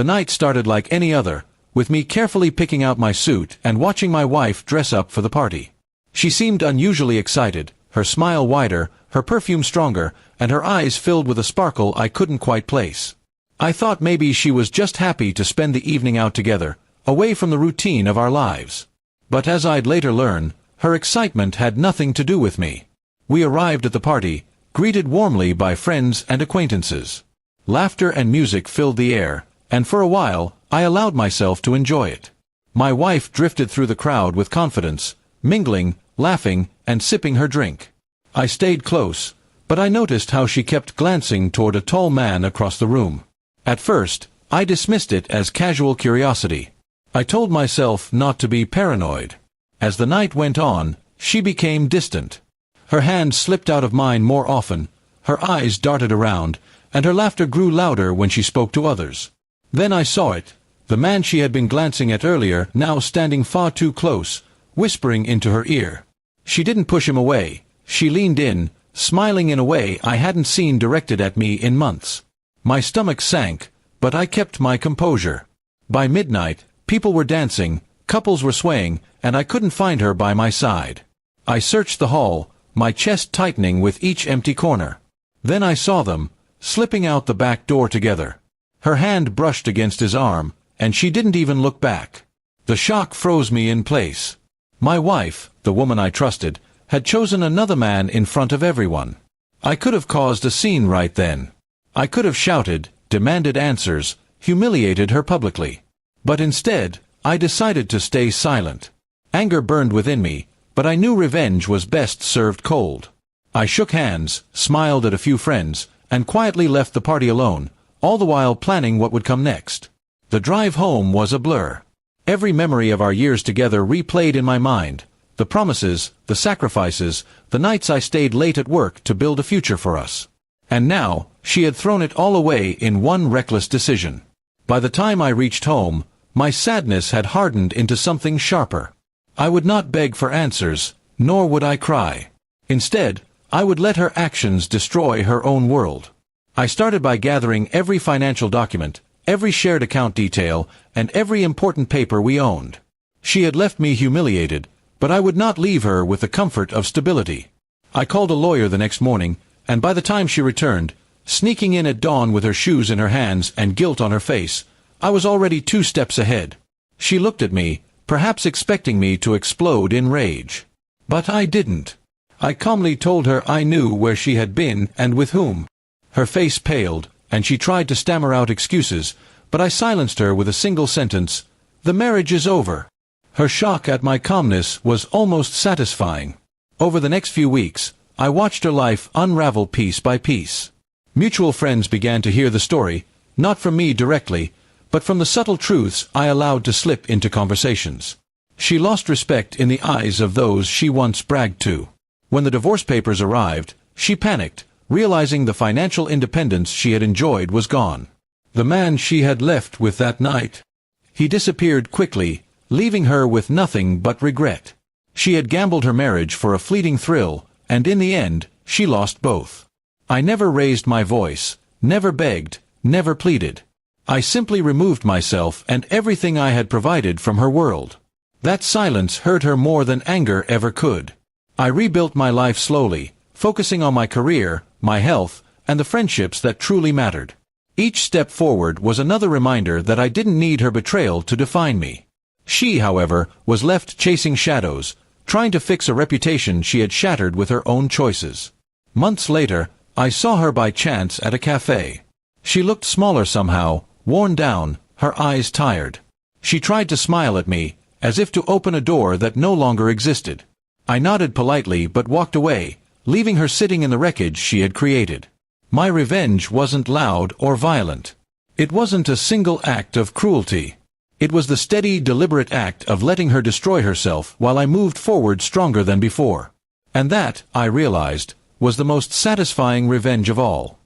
The night started like any other, with me carefully picking out my suit and watching my wife dress up for the party. She seemed unusually excited, her smile wider, her perfume stronger, and her eyes filled with a sparkle I couldn't quite place. I thought maybe she was just happy to spend the evening out together, away from the routine of our lives. But as I'd later learn, her excitement had nothing to do with me. We arrived at the party, greeted warmly by friends and acquaintances. Laughter and music filled the air, and for a while, I allowed myself to enjoy it. My wife drifted through the crowd with confidence, mingling, laughing, and sipping her drink. I stayed close, but I noticed how she kept glancing toward a tall man across the room. At first, I dismissed it as casual curiosity. I told myself not to be paranoid. As the night went on, she became distant. Her hand slipped out of mine more often, her eyes darted around, and her laughter grew louder when she spoke to others. Then I saw it, the man she had been glancing at earlier now standing far too close, whispering into her ear. She didn't push him away, she leaned in, smiling in a way I hadn't seen directed at me in months. My stomach sank, but I kept my composure. By midnight, people were dancing, couples were swaying, and I couldn't find her by my side. I searched the hall, my chest tightening with each empty corner. Then I saw them, slipping out the back door together. Her hand brushed against his arm, and she didn't even look back. The shock froze me in place. My wife, the woman I trusted, had chosen another man in front of everyone. I could have caused a scene right then. I could have shouted, demanded answers, humiliated her publicly. But instead, I decided to stay silent. Anger burned within me, but I knew revenge was best served cold. I shook hands, smiled at a few friends, and quietly left the party alone, all the while planning what would come next. The drive home was a blur. Every memory of our years together replayed in my mind, the promises, the sacrifices, the nights I stayed late at work to build a future for us. And now, she had thrown it all away in one reckless decision. By the time I reached home, my sadness had hardened into something sharper. I would not beg for answers, nor would I cry. Instead, I would let her actions destroy her own world. I started by gathering every financial document, every shared account detail, and every important paper we owned. She had left me humiliated, but I would not leave her with the comfort of stability. I called a lawyer the next morning, and by the time she returned, sneaking in at dawn with her shoes in her hands and guilt on her face, I was already 2 steps ahead. She looked at me, perhaps expecting me to explode in rage. But I didn't. I calmly told her I knew where she had been and with whom. Her face paled, and she tried to stammer out excuses, but I silenced her with a single sentence, "The marriage is over." Her shock at my calmness was almost satisfying. Over the next few weeks, I watched her life unravel piece by piece. Mutual friends began to hear the story, not from me directly, but from the subtle truths I allowed to slip into conversations. She lost respect in the eyes of those she once bragged to. When the divorce papers arrived, she panicked, realizing the financial independence she had enjoyed was gone. The man she had left with that night, he disappeared quickly, leaving her with nothing but regret. She had gambled her marriage for a fleeting thrill, and in the end, she lost both. I never raised my voice, never begged, never pleaded. I simply removed myself and everything I had provided from her world. That silence hurt her more than anger ever could. I rebuilt my life slowly, focusing on my career, my health, and the friendships that truly mattered. Each step forward was another reminder that I didn't need her betrayal to define me. She, however, was left chasing shadows, trying to fix a reputation she had shattered with her own choices. Months later, I saw her by chance at a cafe. She looked smaller somehow, worn down, her eyes tired. She tried to smile at me, as if to open a door that no longer existed. I nodded politely but walked away, leaving her sitting in the wreckage she had created. My revenge wasn't loud or violent. It wasn't a single act of cruelty. It was the steady, deliberate act of letting her destroy herself while I moved forward stronger than before. And that, I realized, was the most satisfying revenge of all.